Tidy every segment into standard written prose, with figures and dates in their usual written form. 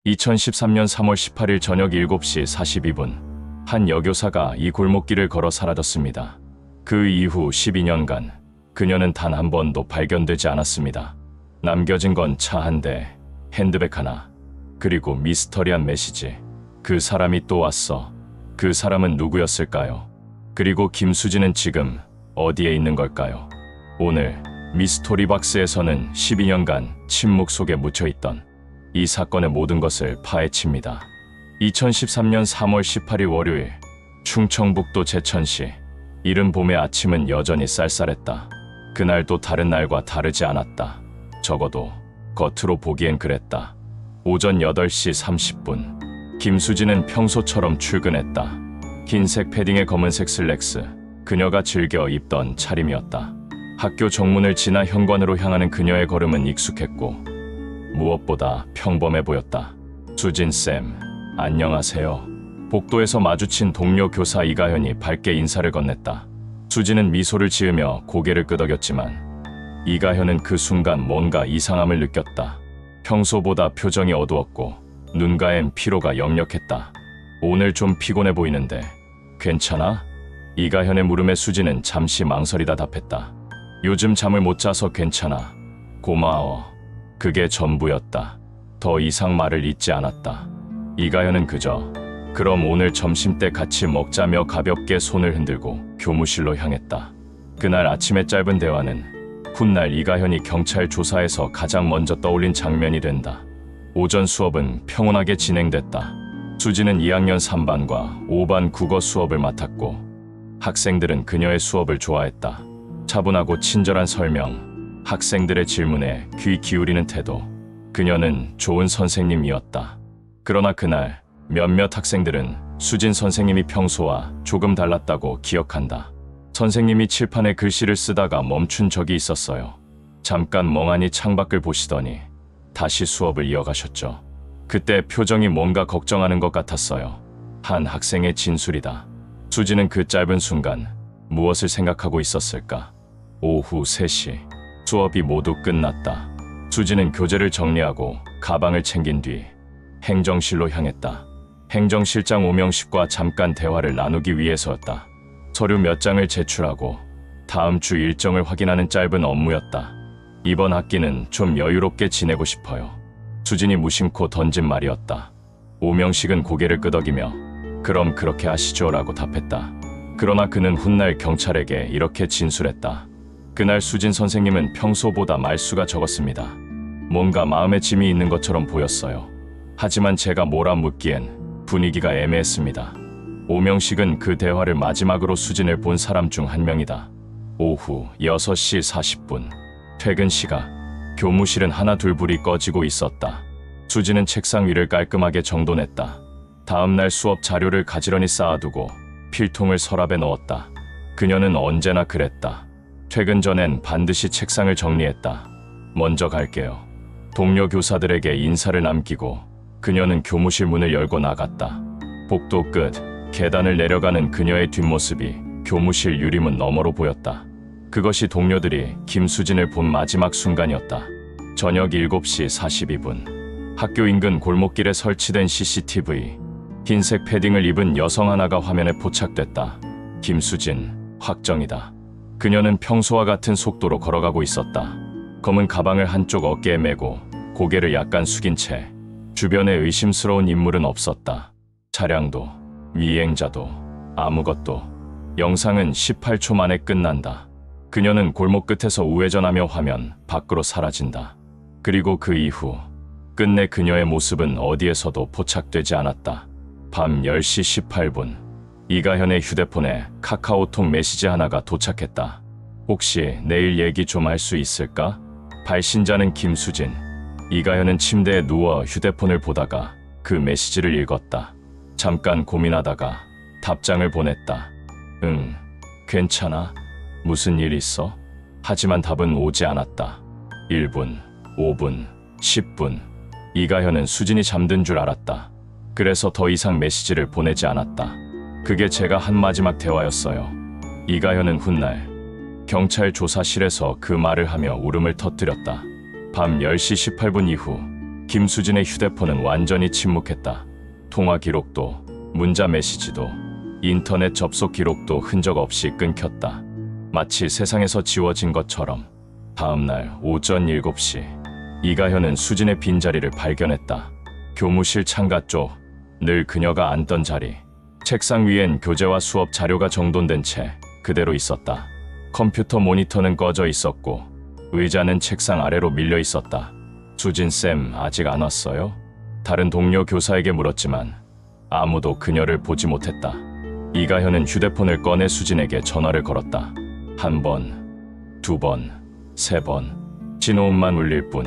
2013년 3월 18일 저녁 7시 42분, 한 여교사가 이 골목길을 걸어 사라졌습니다. 그 이후 12년간 그녀는 단 한 번도 발견되지 않았습니다. 남겨진 건 차 한 대, 핸드백 하나, 그리고 미스터리한 메시지. 그 사람이 또 왔어. 그 사람은 누구였을까요? 그리고 김수진은 지금 어디에 있는 걸까요? 오늘 미스토리박스에서는 12년간 침묵 속에 묻혀있던 이 사건의 모든 것을 파헤칩니다. 2013년 3월 18일 월요일, 충청북도 제천시. 이른 봄의 아침은 여전히 쌀쌀했다. 그날도 다른 날과 다르지 않았다. 적어도 겉으로 보기엔 그랬다. 오전 8시 30분, 김수진은 평소처럼 출근했다. 흰색 패딩에 검은색 슬랙스, 그녀가 즐겨 입던 차림이었다. 학교 정문을 지나 현관으로 향하는 그녀의 걸음은 익숙했고 무엇보다 평범해 보였다. 수진쌤, 안녕하세요. 복도에서 마주친 동료 교사 이가현이 밝게 인사를 건넸다. 수진은 미소를 지으며 고개를 끄덕였지만 이가현은 그 순간 뭔가 이상함을 느꼈다. 평소보다 표정이 어두웠고 눈가엔 피로가 역력했다. 오늘 좀 피곤해 보이는데 괜찮아? 이가현의 물음에 수진은 잠시 망설이다 답했다. 요즘 잠을 못 자서 괜찮아. 고마워. 그게 전부였다. 더 이상 말을 잇지 않았다. 이가현은 그저 그럼 오늘 점심때 같이 먹자며 가볍게 손을 흔들고 교무실로 향했다. 그날 아침의 짧은 대화는 훗날 이가현이 경찰 조사에서 가장 먼저 떠올린 장면이 된다. 오전 수업은 평온하게 진행됐다. 수진은 2학년 3반과 5반 국어 수업을 맡았고 학생들은 그녀의 수업을 좋아했다. 차분하고 친절한 설명, 학생들의 질문에 귀 기울이는 태도. 그녀는 좋은 선생님이었다. 그러나 그날 몇몇 학생들은 수진 선생님이 평소와 조금 달랐다고 기억한다. 선생님이 칠판에 글씨를 쓰다가 멈춘 적이 있었어요. 잠깐 멍하니 창밖을 보시더니 다시 수업을 이어가셨죠. 그때 표정이 뭔가 걱정하는 것 같았어요. 한 학생의 진술이다. 수진은 그 짧은 순간 무엇을 생각하고 있었을까? 오후 3시, 수업이 모두 끝났다. 수진은 교재를 정리하고 가방을 챙긴 뒤 행정실로 향했다. 행정실장 오명식과 잠깐 대화를 나누기 위해서였다. 서류 몇 장을 제출하고 다음 주 일정을 확인하는 짧은 업무였다. 이번 학기는 좀 여유롭게 지내고 싶어요. 수진이 무심코 던진 말이었다. 오명식은 고개를 끄덕이며 그럼 그렇게 하시죠라고 답했다. 그러나 그는 훗날 경찰에게 이렇게 진술했다. 그날 수진 선생님은 평소보다 말수가 적었습니다. 뭔가 마음에 짐이 있는 것처럼 보였어요. 하지만 제가 뭐라 묻기엔 분위기가 애매했습니다. 오명식은 그 대화를 마지막으로 수진을 본 사람 중 한 명이다. 오후 6시 40분, 퇴근 시각. 교무실은 하나 둘 불이 꺼지고 있었다. 수진은 책상 위를 깔끔하게 정돈했다. 다음날 수업 자료를 가지런히 쌓아두고 필통을 서랍에 넣었다. 그녀는 언제나 그랬다. 퇴근 전엔 반드시 책상을 정리했다. 먼저 갈게요. 동료 교사들에게 인사를 남기고 그녀는 교무실 문을 열고 나갔다. 복도 끝, 계단을 내려가는 그녀의 뒷모습이 교무실 유리문 너머로 보였다. 그것이 동료들이 김수진을 본 마지막 순간이었다. 저녁 7시 42분, 학교 인근 골목길에 설치된 CCTV. 흰색 패딩을 입은 여성 하나가 화면에 포착됐다. 김수진, 확정이다. 그녀는 평소와 같은 속도로 걸어가고 있었다. 검은 가방을 한쪽 어깨에 메고 고개를 약간 숙인 채. 주변에 의심스러운 인물은 없었다. 차량도, 미행자도, 아무것도. 영상은 18초 만에 끝난다. 그녀는 골목 끝에서 우회전하며 화면 밖으로 사라진다. 그리고 그 이후 끝내 그녀의 모습은 어디에서도 포착되지 않았다. 밤 10시 18분, 이가현의 휴대폰에 카카오톡 메시지 하나가 도착했다. 혹시 내일 얘기 좀 할 수 있을까? 발신자는 김수진. 이가현은 침대에 누워 휴대폰을 보다가 그 메시지를 읽었다. 잠깐 고민하다가 답장을 보냈다. 응, 괜찮아. 무슨 일 있어? 하지만 답은 오지 않았다. 1분, 5분, 10분. 이가현은 수진이 잠든 줄 알았다. 그래서 더 이상 메시지를 보내지 않았다. 그게 제가 한 마지막 대화였어요. 이가현은 훗날 경찰 조사실에서 그 말을 하며 울음을 터뜨렸다. 밤 10시 18분 이후 김수진의 휴대폰은 완전히 침묵했다. 통화 기록도, 문자 메시지도, 인터넷 접속 기록도 흔적 없이 끊겼다. 마치 세상에서 지워진 것처럼. 다음 날 오전 7시, 이가현은 수진의 빈자리를 발견했다. 교무실 창가 쪽, 늘 그녀가 앉던 자리. 책상 위엔 교재와 수업 자료가 정돈된 채 그대로 있었다. 컴퓨터 모니터는 꺼져 있었고 의자는 책상 아래로 밀려 있었다. 수진쌤 아직 안 왔어요? 다른 동료 교사에게 물었지만 아무도 그녀를 보지 못했다. 이가현은 휴대폰을 꺼내 수진에게 전화를 걸었다. 1번, 2번, 3번. 진호음만 울릴 뿐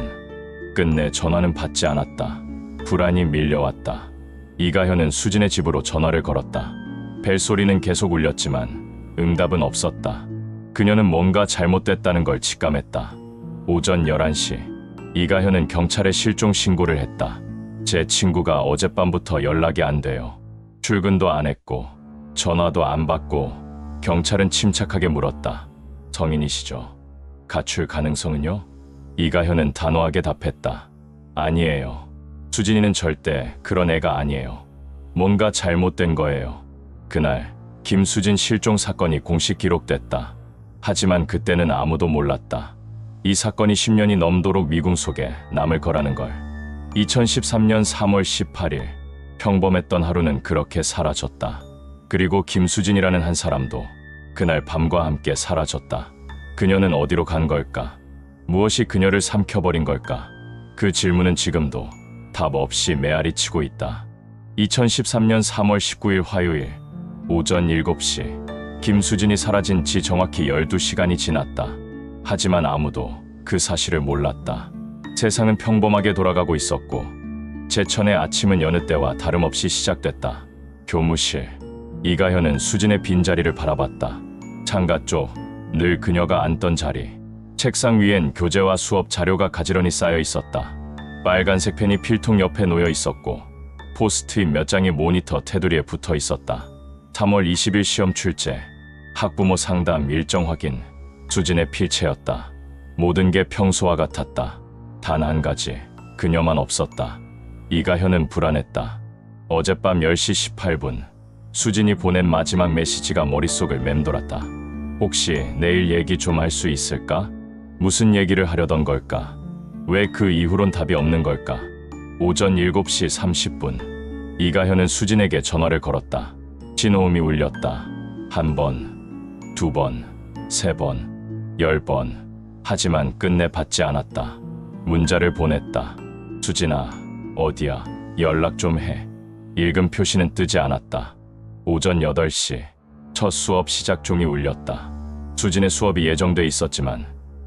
끝내 전화는 받지 않았다. 불안이 밀려왔다. 이가현은 수진의 집으로 전화를 걸었다. 벨소리는 계속 울렸지만 응답은 없었다. 그녀는 뭔가 잘못됐다는 걸 직감했다. 오전 11시, 이가현은 경찰에 실종 신고를 했다. 제 친구가 어젯밤부터 연락이 안 돼요. 출근도 안 했고 전화도 안 받고. 경찰은 침착하게 물었다. 성인이시죠? 가출 가능성은요? 이가현은 단호하게 답했다. 아니에요. 수진이는 절대 그런 애가 아니에요. 뭔가 잘못된 거예요. 그날 김수진 실종 사건이 공식 기록됐다. 하지만 그때는 아무도 몰랐다. 이 사건이 10년이 넘도록 미궁 속에 남을 거라는 걸. 2013년 3월 18일, 평범했던 하루는 그렇게 사라졌다. 그리고 김수진이라는 한 사람도 그날 밤과 함께 사라졌다. 그녀는 어디로 간 걸까? 무엇이 그녀를 삼켜버린 걸까? 그 질문은 지금도 답 없이 메아리치고 있다. 2013년 3월 19일 화요일 오전 7시, 김수진이 사라진 지 정확히 12시간이 지났다. 하지만 아무도 그 사실을 몰랐다. 세상은 평범하게 돌아가고 있었고 제천의 아침은 여느 때와 다름없이 시작됐다. 교무실, 이가현은 수진의 빈자리를 바라봤다. 창가 쪽, 늘 그녀가 앉던 자리. 책상 위엔 교재와 수업 자료가 가지런히 쌓여 있었다. 빨간색 펜이 필통 옆에 놓여 있었고 포스트잇 몇 장이 모니터 테두리에 붙어 있었다. 3월 20일 시험 출제, 학부모 상담 일정 확인, 수진의 필체였다. 모든 게 평소와 같았다. 단 한 가지, 그녀만 없었다. 이가현은 불안했다. 어젯밤 10시 18분, 수진이 보낸 마지막 메시지가 머릿속을 맴돌았다. 혹시 내일 얘기 좀 할 수 있을까? 무슨 얘기를 하려던 걸까? 왜 그 이후론 답이 없는 걸까? 오전 7시 30분, 이가현은 수진에게 전화를 걸었다. 진호음이 울렸다. 1번, 2번, 3번, 10번. 하지만 끝내 받지 않았다. 문자를 보냈다. 수진아, 어디야? 연락 좀 해. 읽음 표시는 뜨지 않았다. 오전 8시, 첫 수업 시작 종이 울렸다. 수진의 수업이 예정돼 있었지만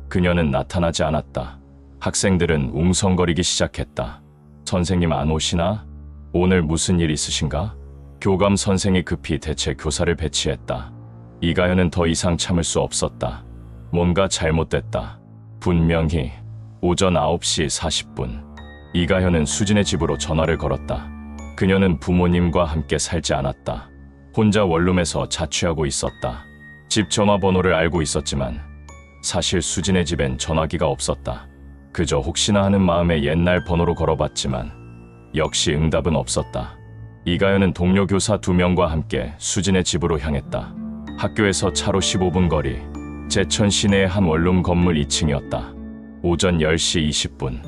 그녀는 나타나지 않았다. 학생들은 웅성거리기 시작했다. 선생님 안 오시나? 오늘 무슨 일 있으신가? 교감 선생이 급히 대체 교사를 배치했다. 이가현은 더 이상 참을 수 없었다. 뭔가 잘못됐다. 분명히. 오전 9시 40분, 이가현은 수진의 집으로 전화를 걸었다. 그녀는 부모님과 함께 살지 않았다. 혼자 원룸에서 자취하고 있었다. 집 전화번호를 알고 있었지만 사실 수진의 집엔 전화기가 없었다. 그저 혹시나 하는 마음에 옛날 번호로 걸어봤지만 역시 응답은 없었다. 이가연은 동료 교사 2명과 함께 수진의 집으로 향했다. 학교에서 차로 15분 거리, 제천 시내의 한 원룸 건물 2층이었다. 오전 10시 20분,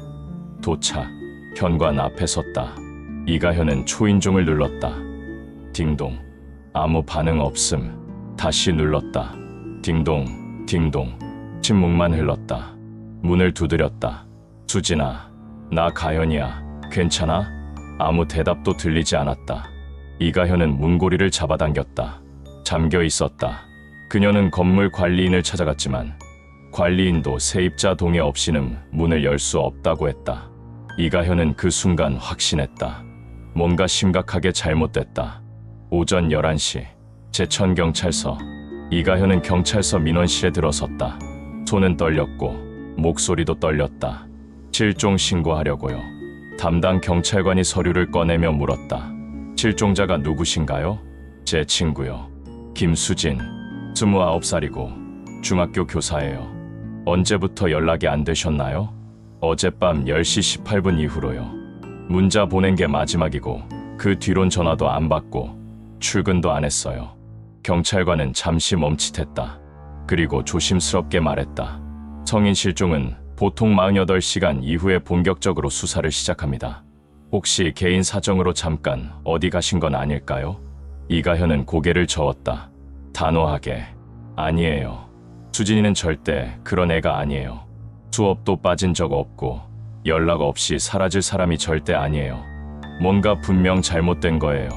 도착. 현관 앞에 섰다. 이가현은 초인종을 눌렀다. 딩동. 아무 반응 없음. 다시 눌렀다. 딩동, 딩동. 침묵만 흘렀다. 문을 두드렸다. 수진아, 나 가현이야. 괜찮아? 아무 대답도 들리지 않았다. 이가현은 문고리를 잡아당겼다. 잠겨 있었다. 그녀는 건물 관리인을 찾아갔지만 관리인도 세입자 동의 없이는 문을 열 수 없다고 했다. 이가현은 그 순간 확신했다. 뭔가 심각하게 잘못됐다. 오전 11시, 제천경찰서. 이가현은 경찰서 민원실에 들어섰다. 손은 떨렸고 목소리도 떨렸다. 실종 신고하려고요. 담당 경찰관이 서류를 꺼내며 물었다. 실종자가 누구신가요? 제 친구요. 김수진, 29살이고 중학교 교사예요. 언제부터 연락이 안 되셨나요? 어젯밤 10시 18분 이후로요. 문자 보낸 게 마지막이고 그 뒤론 전화도 안 받고 출근도 안 했어요. 경찰관은 잠시 멈칫했다. 그리고 조심스럽게 말했다. 성인 실종은 보통 48시간 이후에 본격적으로 수사를 시작합니다. 혹시 개인 사정으로 잠깐 어디 가신 건 아닐까요? 이가현은 고개를 저었다. 단호하게. 아니에요. 수진이는 절대 그런 애가 아니에요. 수업도 빠진 적 없고 연락 없이 사라질 사람이 절대 아니에요. 뭔가 분명 잘못된 거예요.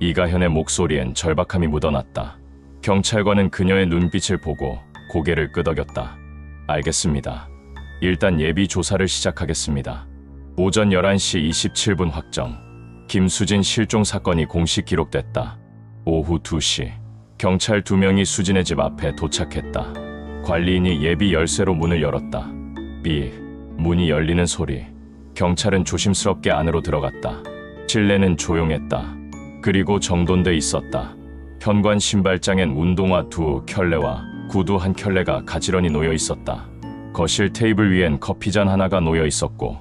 이가현의 목소리엔 절박함이 묻어났다. 경찰관은 그녀의 눈빛을 보고 고개를 끄덕였다. 알겠습니다. 일단 예비 조사를 시작하겠습니다. 오전 11시 27분 확정. 김수진 실종 사건이 공식 기록됐다. 오후 2시. 경찰 2명이 수진의 집 앞에 도착했다. 관리인이 예비 열쇠로 문을 열었다. 문이 열리는 소리. 경찰은 조심스럽게 안으로 들어갔다. 실내는 조용했다. 그리고 정돈돼 있었다. 현관 신발장엔 운동화 2켤레와 구두 1켤레가 가지런히 놓여 있었다. 거실 테이블 위엔 커피잔 하나가 놓여 있었고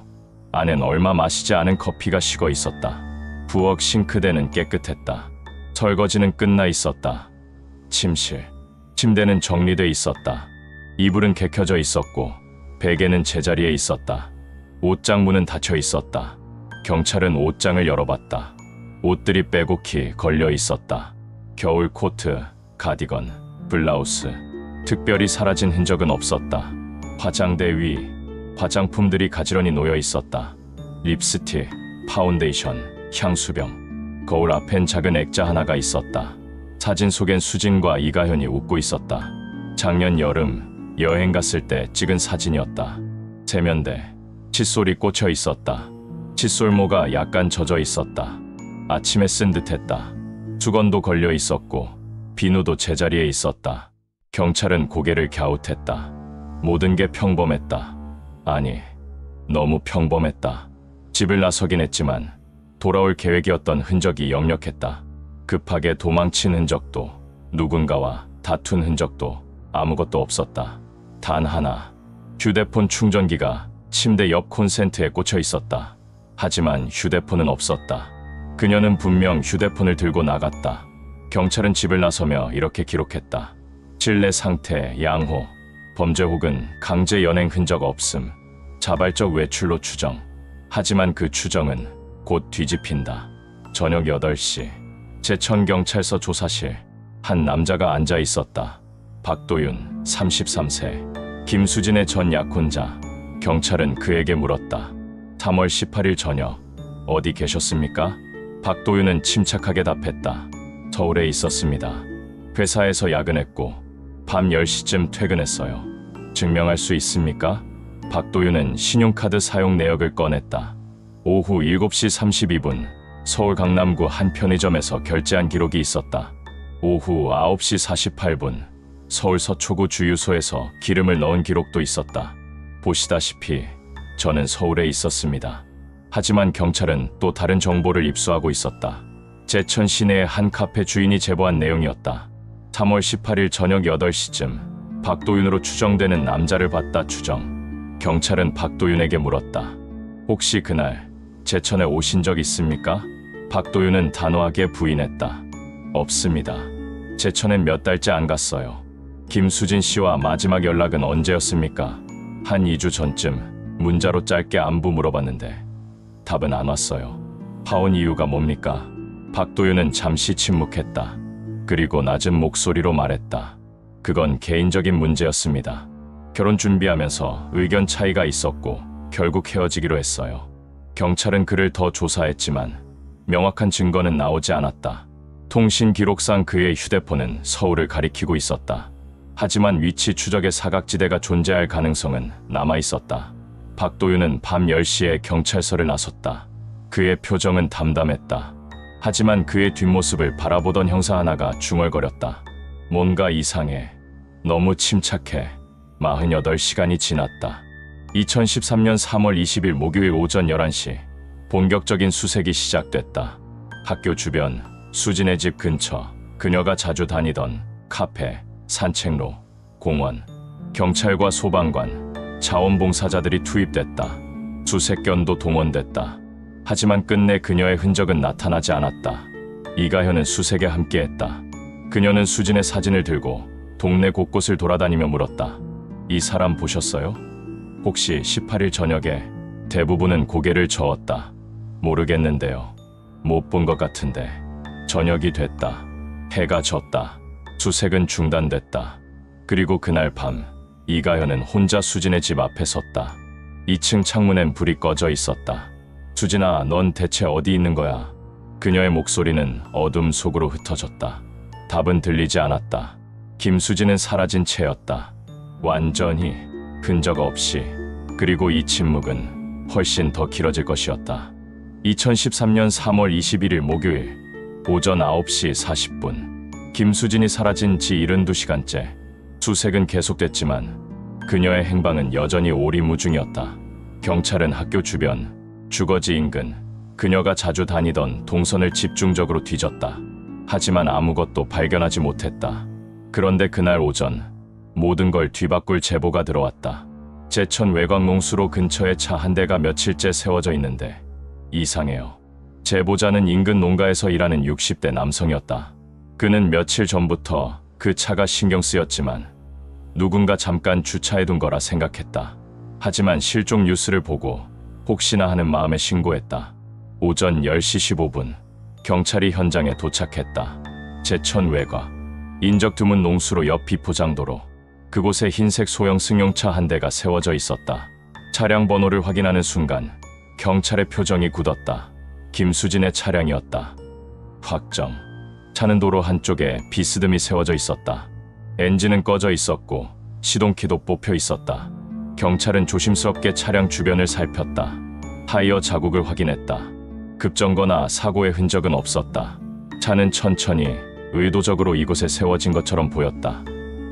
안엔 얼마 마시지 않은 커피가 식어 있었다. 부엌 싱크대는 깨끗했다. 설거지는 끝나 있었다. 침실. 침대는 정리돼 있었다. 이불은 개켜져 있었고 베개는 제자리에 있었다. 옷장 문은 닫혀 있었다. 경찰은 옷장을 열어봤다. 옷들이 빼곡히 걸려 있었다. 겨울 코트, 가디건, 블라우스. 특별히 사라진 흔적은 없었다. 화장대 위, 화장품들이 가지런히 놓여 있었다. 립스틱, 파운데이션, 향수병. 거울 앞엔 작은 액자 하나가 있었다. 사진 속엔 수진과 이가현이 웃고 있었다. 작년 여름 여행 갔을 때 찍은 사진이었다. 세면대, 칫솔이 꽂혀 있었다. 칫솔모가 약간 젖어 있었다. 아침에 쓴 듯했다. 수건도 걸려 있었고 비누도 제자리에 있었다. 경찰은 고개를 갸웃했다. 모든 게 평범했다. 아니, 너무 평범했다. 집을 나서긴 했지만 돌아올 계획이었던 흔적이 역력했다. 급하게 도망친 흔적도 누군가와 다툰 흔적도 아무것도 없었다. 단 하나, 휴대폰 충전기가 침대 옆 콘센트에 꽂혀 있었다. 하지만 휴대폰은 없었다. 그녀는 분명 휴대폰을 들고 나갔다. 경찰은 집을 나서며 이렇게 기록했다. 실내 상태 양호, 범죄 혹은 강제 연행 흔적 없음, 자발적 외출로 추정. 하지만 그 추정은 곧 뒤집힌다. 저녁 8시, 제천경찰서 조사실. 한 남자가 앉아 있었다. 박도윤, 33세. 김수진의 전 약혼자. 경찰은 그에게 물었다. 3월 18일 저녁, 어디 계셨습니까? 박도윤은 침착하게 답했다. 서울에 있었습니다. 회사에서 야근했고 밤 10시쯤 퇴근했어요. 증명할 수 있습니까? 박도윤은 신용카드 사용 내역을 꺼냈다. 오후 7시 32분 서울 강남구 한 편의점에서 결제한 기록이 있었다. 오후 9시 48분 서울 서초구 주유소에서 기름을 넣은 기록도 있었다. 보시다시피 저는 서울에 있었습니다. 하지만 경찰은 또 다른 정보를 입수하고 있었다. 제천 시내의 한 카페 주인이 제보한 내용이었다. 3월 18일 저녁 8시쯤 박도윤으로 추정되는 남자를 봤다 추정. 경찰은 박도윤에게 물었다. 혹시 그날 제천에 오신 적 있습니까? 박도윤은 단호하게 부인했다. 없습니다. 제천엔 몇 달째 안 갔어요. 김수진 씨와 마지막 연락은 언제였습니까? 한 2주 전쯤 문자로 짧게 안부 물어봤는데 답은 안 왔어요. 파온 이유가 뭡니까? 박도윤은 잠시 침묵했다. 그리고 낮은 목소리로 말했다. 그건 개인적인 문제였습니다. 결혼 준비하면서 의견 차이가 있었고 결국 헤어지기로 했어요. 경찰은 그를 더 조사했지만 명확한 증거는 나오지 않았다. 통신 기록상 그의 휴대폰은 서울을 가리키고 있었다. 하지만 위치 추적의 사각지대가 존재할 가능성은 남아 있었다. 박도윤은 밤 10시에 경찰서를 나섰다. 그의 표정은 담담했다. 하지만 그의 뒷모습을 바라보던 형사 하나가 중얼거렸다. 뭔가 이상해. 너무 침착해. 48시간이 지났다. 2013년 3월 20일 목요일 오전 11시 본격적인 수색이 시작됐다. 학교 주변, 수진의 집 근처, 그녀가 자주 다니던 카페, 산책로, 공원, 경찰과 소방관, 자원봉사자들이 투입됐다. 수색견도 동원됐다. 하지만 끝내 그녀의 흔적은 나타나지 않았다. 이가현은 수색에 함께했다. 그녀는 수진의 사진을 들고 동네 곳곳을 돌아다니며 물었다. 이 사람 보셨어요? 혹시 18일 저녁에? 대부분은 고개를 저었다. 모르겠는데요. 못 본 것 같은데. 저녁이 됐다. 해가 졌다. 수색은 중단됐다. 그리고 그날 밤 이가현은 혼자 수진의 집 앞에 섰다. 2층 창문엔 불이 꺼져 있었다. 수진아, 넌 대체 어디 있는 거야? 그녀의 목소리는 어둠 속으로 흩어졌다. 답은 들리지 않았다. 김수진은 사라진 채였다. 완전히 흔적 없이. 그리고 이 침묵은 훨씬 더 길어질 것이었다. 2013년 3월 21일 목요일 오전 9시 40분 김수진이 사라진 지 72시간째. 수색은 계속됐지만 그녀의 행방은 여전히 오리무중이었다. 경찰은 학교 주변, 주거지 인근, 그녀가 자주 다니던 동선을 집중적으로 뒤졌다. 하지만 아무것도 발견하지 못했다. 그런데 그날 오전 모든 걸 뒤바꿀 제보가 들어왔다. 제천 외곽농수로 근처에 차 한 대가 며칠째 세워져 있는데 이상해요. 제보자는 인근 농가에서 일하는 60대 남성이었다. 그는 며칠 전부터 그 차가 신경 쓰였지만 누군가 잠깐 주차해둔 거라 생각했다. 하지만 실종 뉴스를 보고 혹시나 하는 마음에 신고했다. 오전 10시 15분 경찰이 현장에 도착했다. 제천 외곽 인적 드문 농수로 옆 비포장도로 그곳에 흰색 소형 승용차 한 대가 세워져 있었다. 차량 번호를 확인하는 순간 경찰의 표정이 굳었다. 김수진의 차량이었다. 확정. 차는 도로 한쪽에 비스듬히 세워져 있었다. 엔진은 꺼져 있었고 시동키도 뽑혀 있었다. 경찰은 조심스럽게 차량 주변을 살폈다. 타이어 자국을 확인했다. 급정거나 사고의 흔적은 없었다. 차는 천천히 의도적으로 이곳에 세워진 것처럼 보였다.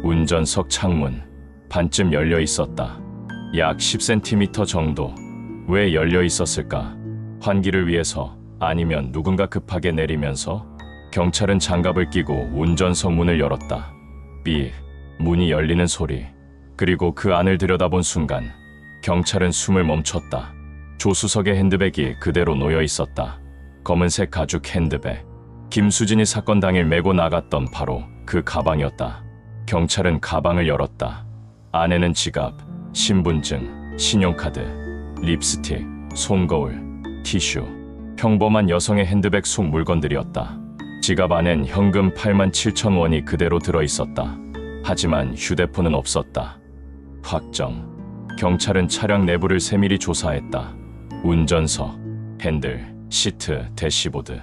운전석 창문 반쯤 열려 있었다. 약 10cm 정도. 왜 열려 있었을까? 환기를 위해서? 아니면 누군가 급하게 내리면서? 경찰은 장갑을 끼고 운전석 문을 열었다. 삐, 문이 열리는 소리. 그리고 그 안을 들여다본 순간 경찰은 숨을 멈췄다. 조수석의 핸드백이 그대로 놓여 있었다. 검은색 가죽 핸드백. 김수진이 사건 당일 메고 나갔던 바로 그 가방이었다. 경찰은 가방을 열었다. 안에는 지갑, 신분증, 신용카드, 립스틱, 손거울, 티슈. 평범한 여성의 핸드백 속 물건들이었다. 지갑 안엔 현금 87,000원이 그대로 들어있었다. 하지만 휴대폰은 없었다. 확정. 경찰은 차량 내부를 세밀히 조사했다. 운전석, 핸들, 시트, 대시보드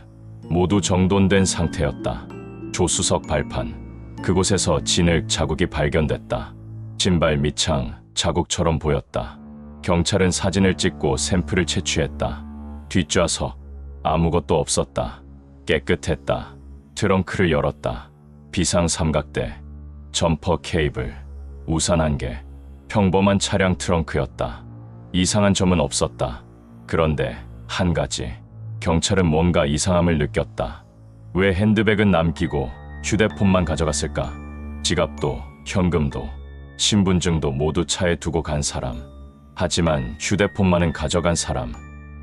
모두 정돈된 상태였다. 조수석 발판, 그곳에서 진흙 자국이 발견됐다. 신발 밑창 자국처럼 보였다. 경찰은 사진을 찍고 샘플을 채취했다. 뒷좌석, 아무것도 없었다. 깨끗했다. 트렁크를 열었다. 비상 삼각대, 점퍼 케이블, 우산 한 개. 평범한 차량 트렁크였다. 이상한 점은 없었다. 그런데 한 가지. 경찰은 뭔가 이상함을 느꼈다. 왜 핸드백은 남기고 휴대폰만 가져갔을까? 지갑도, 현금도, 신분증도 모두 차에 두고 간 사람. 하지만 휴대폰만은 가져간 사람.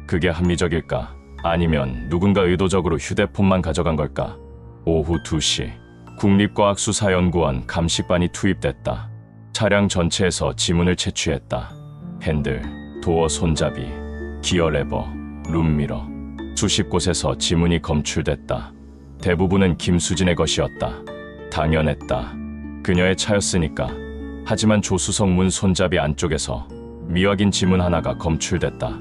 그게 합리적일까? 아니면 누군가 의도적으로 휴대폰만 가져간 걸까? 오후 2시 국립과학수사연구원 감식반이 투입됐다. 차량 전체에서 지문을 채취했다. 핸들, 도어 손잡이, 기어 레버, 룸미러. 수십 곳에서 지문이 검출됐다. 대부분은 김수진의 것이었다. 당연했다. 그녀의 차였으니까. 하지만 조수석 문 손잡이 안쪽에서 미확인 지문 하나가 검출됐다.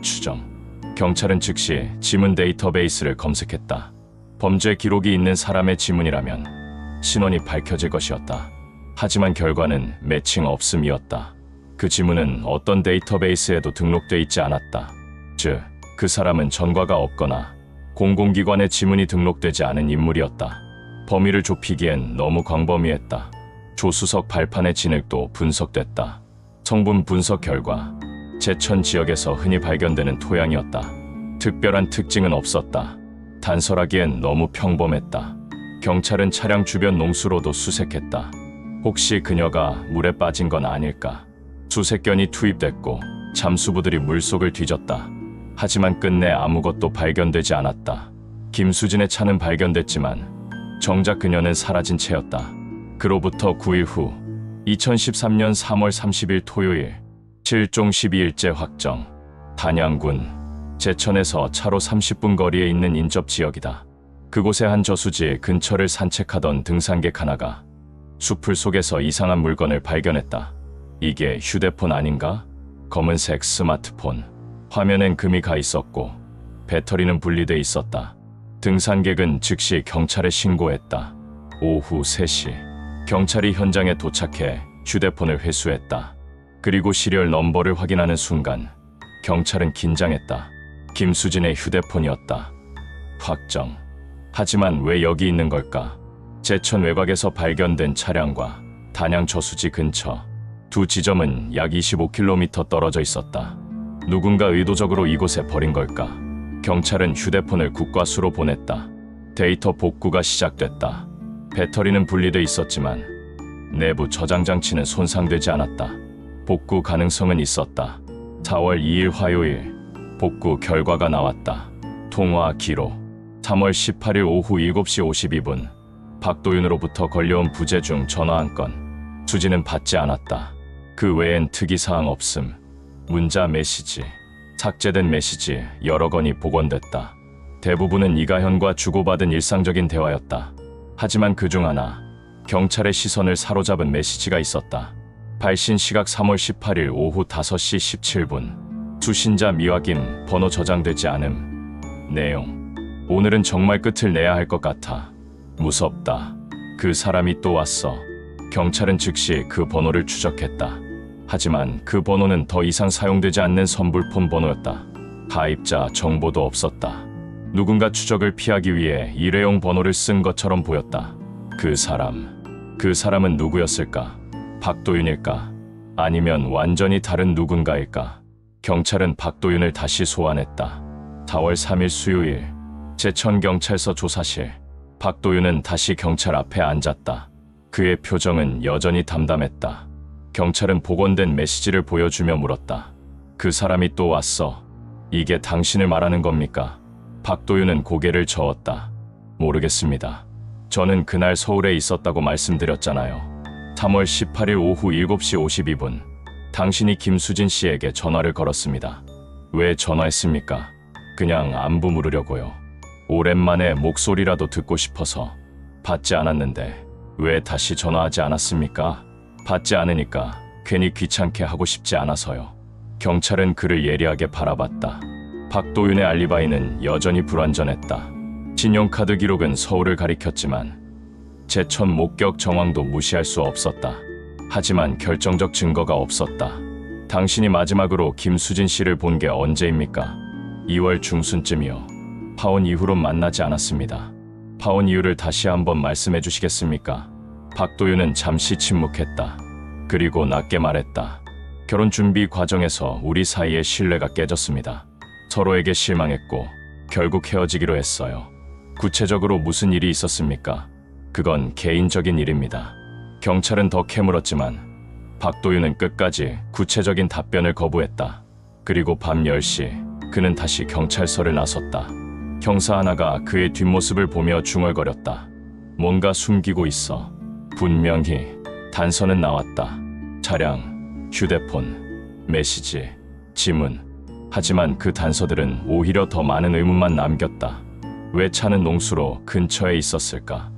추정. 경찰은 즉시 지문 데이터베이스를 검색했다. 범죄 기록이 있는 사람의 지문이라면 신원이 밝혀질 것이었다. 하지만 결과는 매칭 없음이었다. 그 지문은 어떤 데이터베이스에도 등록돼 있지 않았다. 즉, 그 사람은 전과가 없거나 공공기관의 지문이 등록되지 않은 인물이었다. 범위를 좁히기엔 너무 광범위했다. 조수석 발판의 진흙도 분석됐다. 성분 분석 결과 제천 지역에서 흔히 발견되는 토양이었다. 특별한 특징은 없었다. 단설하기엔 너무 평범했다. 경찰은 차량 주변 농수로도 수색했다. 혹시 그녀가 물에 빠진 건 아닐까? 수색견이 투입됐고 잠수부들이 물속을 뒤졌다. 하지만 끝내 아무것도 발견되지 않았다. 김수진의 차는 발견됐지만 정작 그녀는 사라진 채였다. 그로부터 9일 후 2013년 3월 30일 토요일 실종 12일째 확정. 단양군 제천에서 차로 30분 거리에 있는 인접 지역이다. 그곳의 한 저수지 근처를 산책하던 등산객 하나가 수풀 속에서 이상한 물건을 발견했다. 이게 휴대폰 아닌가? 검은색 스마트폰. 화면엔 금이 가 있었고 배터리는 분리돼 있었다. 등산객은 즉시 경찰에 신고했다. 오후 3시 경찰이 현장에 도착해 휴대폰을 회수했다. 그리고 시리얼 넘버를 확인하는 순간 경찰은 긴장했다. 김수진의 휴대폰이었다. 확정. 하지만 왜 여기 있는 걸까? 제천 외곽에서 발견된 차량과 단양 저수지 근처 두 지점은 약 25km 떨어져 있었다. 누군가 의도적으로 이곳에 버린 걸까? 경찰은 휴대폰을 국과수로 보냈다. 데이터 복구가 시작됐다. 배터리는 분리돼 있었지만 내부 저장 장치는 손상되지 않았다. 복구 가능성은 있었다. 4월 2일 화요일 복구 결과가 나왔다. 통화 기록. 3월 18일 오후 7시 52분 박도윤으로부터 걸려온 부재 중 전화 한 건. 수진은 받지 않았다. 그 외엔 특이사항 없음. 문자 메시지, 삭제된 메시지 여러 건이 복원됐다. 대부분은 이가현과 주고받은 일상적인 대화였다. 하지만 그중 하나, 경찰의 시선을 사로잡은 메시지가 있었다. 발신 시각 3월 18일 오후 5시 17분. 수신자 미확인, 번호 저장되지 않음. 내용. 오늘은 정말 끝을 내야 할 것 같아. 무섭다. 그 사람이 또 왔어. 경찰은 즉시 그 번호를 추적했다. 하지만 그 번호는 더 이상 사용되지 않는 선불폰 번호였다. 가입자 정보도 없었다. 누군가 추적을 피하기 위해 일회용 번호를 쓴 것처럼 보였다. 그 사람은 누구였을까? 박도윤일까? 아니면 완전히 다른 누군가일까? 경찰은 박도윤을 다시 소환했다. 4월 3일 수요일 제천경찰서 조사실. 박도윤은 다시 경찰 앞에 앉았다. 그의 표정은 여전히 담담했다. 경찰은 복원된 메시지를 보여주며 물었다. 그 사람이 또 왔어. 이게 당신을 말하는 겁니까? 박도윤은 고개를 저었다. 모르겠습니다. 저는 그날 서울에 있었다고 말씀드렸잖아요. 3월 18일 오후 7시 52분 당신이 김수진 씨에게 전화를 걸었습니다. 왜 전화했습니까? 그냥 안부 물으려고요. 오랜만에 목소리라도 듣고 싶어서. 받지 않았는데 왜 다시 전화하지 않았습니까? 받지 않으니까 괜히 귀찮게 하고 싶지 않아서요. 경찰은 그를 예리하게 바라봤다. 박도윤의 알리바이는 여전히 불완전했다. 신용카드 기록은 서울을 가리켰지만 제천 목격 정황도 무시할 수 없었다. 하지만 결정적 증거가 없었다. 당신이 마지막으로 김수진 씨를 본 게 언제입니까? 2월 중순쯤이요. 파혼 이후로 만나지 않았습니다. 파혼 이유를 다시 한번 말씀해 주시겠습니까? 박도윤은 잠시 침묵했다. 그리고 낮게 말했다. 결혼 준비 과정에서 우리 사이의 신뢰가 깨졌습니다. 서로에게 실망했고 결국 헤어지기로 했어요. 구체적으로 무슨 일이 있었습니까? 그건 개인적인 일입니다. 경찰은 더 캐물었지만 박도윤은 끝까지 구체적인 답변을 거부했다. 그리고 밤 10시 그는 다시 경찰서를 나섰다. 형사 하나가 그의 뒷모습을 보며 중얼거렸다. 뭔가 숨기고 있어. 분명히 단서는 나왔다. 차량, 휴대폰, 메시지, 지문. 하지만 그 단서들은 오히려 더 많은 의문만 남겼다. 왜 차는 농수로 근처에 있었을까?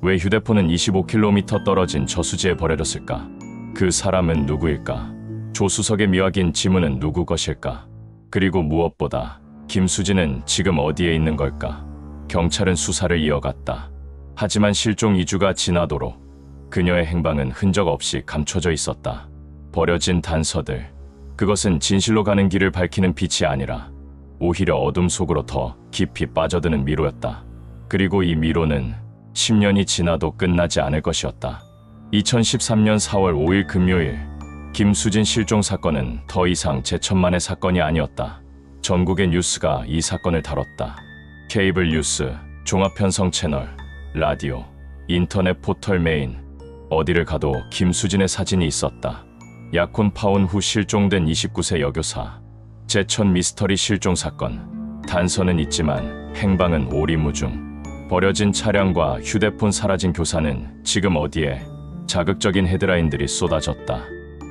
왜 휴대폰은 25km 떨어진 저수지에 버려졌을까? 그 사람은 누구일까? 조수석에 미확인 지문은 누구 것일까? 그리고 무엇보다 김수진은 지금 어디에 있는 걸까? 경찰은 수사를 이어갔다. 하지만 실종 2주가 지나도록 그녀의 행방은 흔적 없이 감춰져 있었다. 버려진 단서들. 그것은 진실로 가는 길을 밝히는 빛이 아니라 오히려 어둠 속으로 더 깊이 빠져드는 미로였다. 그리고 이 미로는 10년이 지나도 끝나지 않을 것이었다. 2013년 4월 5일 금요일 김수진 실종 사건은 더 이상 제천만의 사건이 아니었다. 전국의 뉴스가 이 사건을 다뤘다. 케이블 뉴스, 종합편성 채널, 라디오, 인터넷 포털 메인. 어디를 가도 김수진의 사진이 있었다. 약혼 파혼 후 실종된 29세 여교사. 제천 미스터리 실종 사건. 단서는 있지만 행방은 오리무중. 버려진 차량과 휴대폰 사라진 교사는 지금 어디에? 자극적인 헤드라인들이 쏟아졌다.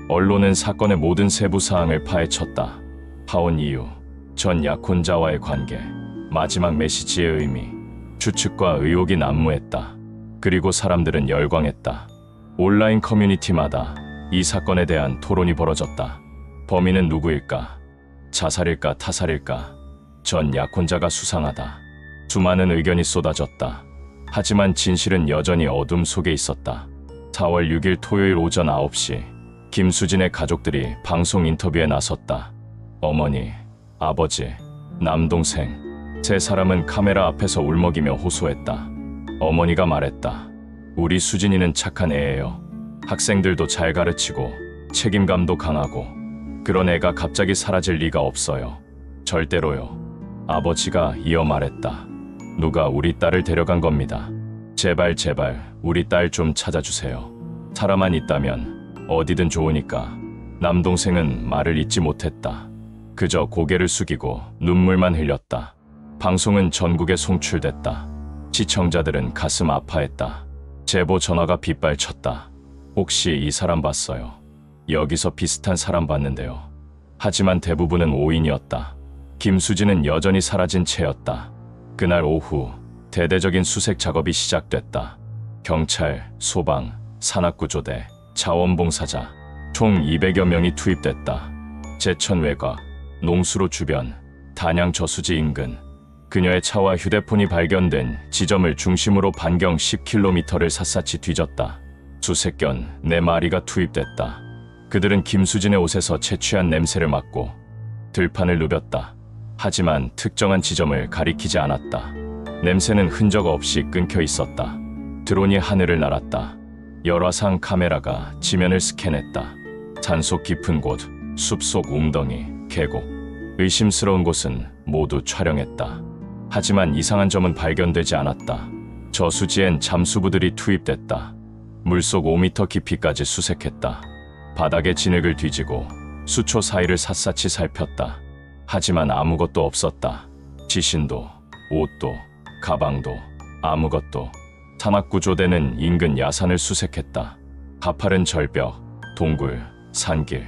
언론은 사건의 모든 세부 사항을 파헤쳤다. 파혼 이유, 전 약혼자와의 관계, 마지막 메시지의 의미, 추측과 의혹이 난무했다. 그리고 사람들은 열광했다. 온라인 커뮤니티마다 이 사건에 대한 토론이 벌어졌다. 범인은 누구일까? 자살일까 타살일까? 전 약혼자가 수상하다. 수많은 의견이 쏟아졌다. 하지만 진실은 여전히 어둠 속에 있었다. 4월 6일 토요일 오전 9시 김수진의 가족들이 방송 인터뷰에 나섰다. 어머니, 아버지, 남동생, 세 사람은 카메라 앞에서 울먹이며 호소했다. 어머니가 말했다. 우리 수진이는 착한 애예요. 학생들도 잘 가르치고 책임감도 강하고 그런 애가 갑자기 사라질 리가 없어요. 절대로요. 아버지가 이어 말했다. 누가 우리 딸을 데려간 겁니다. 제발 우리 딸 좀 찾아주세요. 살아만 있다면 어디든 좋으니까. 남동생은 말을 잇지 못했다. 그저 고개를 숙이고 눈물만 흘렸다. 방송은 전국에 송출됐다. 시청자들은 가슴 아파했다. 제보 전화가 빗발쳤다. 혹시 이 사람 봤어요? 여기서 비슷한 사람 봤는데요. 하지만 대부분은 오인이었다. 김수진은 여전히 사라진 채였다. 그날 오후 대대적인 수색 작업이 시작됐다. 경찰, 소방, 산악구조대, 자원봉사자 총 200여 명이 투입됐다. 제천 외곽, 농수로 주변, 단양 저수지 인근 그녀의 차와 휴대폰이 발견된 지점을 중심으로 반경 10km를 샅샅이 뒤졌다. 수색견 4마리가 투입됐다. 그들은 김수진의 옷에서 채취한 냄새를 맡고 들판을 누볐다. 하지만 특정한 지점을 가리키지 않았다. 냄새는 흔적 없이 끊겨 있었다. 드론이 하늘을 날았다. 열화상 카메라가 지면을 스캔했다. 산속 깊은 곳, 숲속 웅덩이, 계곡, 의심스러운 곳은 모두 촬영했다. 하지만 이상한 점은 발견되지 않았다. 저수지엔 잠수부들이 투입됐다. 물속 5m 깊이까지 수색했다. 바닥에 진흙을 뒤지고 수초 사이를 샅샅이 살폈다. 하지만 아무것도 없었다. 지신도, 옷도, 가방도, 아무것도. 산악구조대는 인근 야산을 수색했다. 가파른 절벽, 동굴, 산길.